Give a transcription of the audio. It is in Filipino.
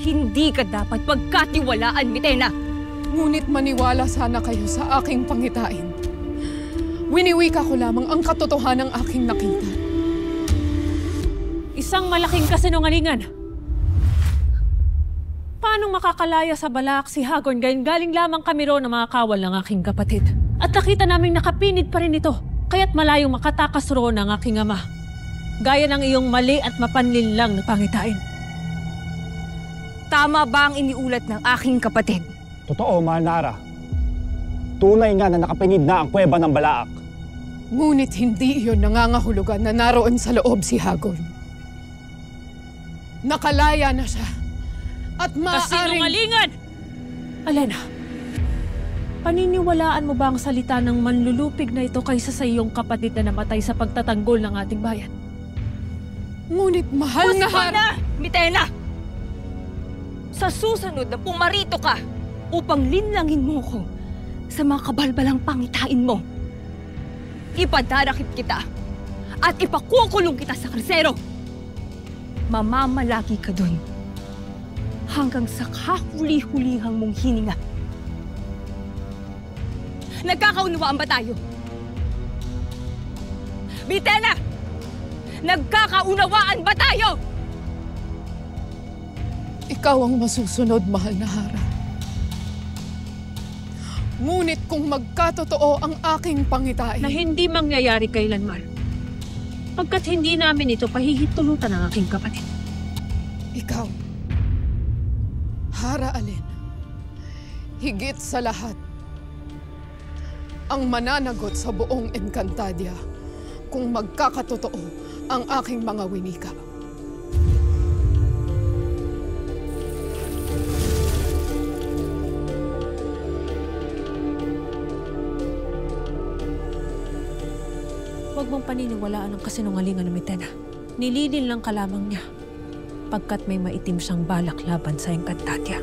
Hindi ka dapat pagkatiwalaan, Mitena! Ngunit maniwala sana kayo sa aking pangitain. Winiwika ko lamang ang katotohanang aking nakita. Isang malaking kasinungalingan. Paano makakalaya sa balak si Hagorn galing lamang kami roon ng mga kawal ng aking kapatid? At nakita naming nakapinid pa rin ito, kaya't malayong makatakas roon ang aking ama. Gaya ng iyong mali at mapanlinlang na pangitain. Tama ba ang iniulat ng aking kapatid? Totoo, Mahal na Ara. Tunay nga na nakapinid na ang kuweba ng Balaak. Ngunit hindi iyon nangangahulugan na naroon sa loob si Hagorn. Nakalaya na siya. At maaaring... Kasinungalingan! Alena, paniniwalaan mo ba ang salita ng manlulupig na ito kaysa sa iyong kapatid na namatay sa pagtatanggol ng ating bayan? Ngunit mahal na Hara... Mitena! Sa susunod na pumarito ka upang linlangin mo ko sa mga kabalbalang pangitain mo, ipadarakip kita at ipakukulong kita sa krusero. Mamamalagi ka dun hanggang sa kahuli-hulihang mong hininga. Nagkakaunawaan ba tayo? Mitena! Nagkakaunawaan ba tayo? Ikaw ang masusunod, Mahal na Hara. Ngunit kung magkatotoo ang aking pangitain... Na hindi mangyayari kailanman. Pagkat hindi namin ito pahihintulutan ng aking kapatid. Ikaw, Hara Alena, higit sa lahat, ang mananagot sa buong Encantadia kung magkakatotoo ang aking mga winika. Huwag mong paniniwalaan ang kasinungalingan ng Mitena. Nililin lang ka lamang niya pagkat may maitim siyang balak laban sa Encantadia.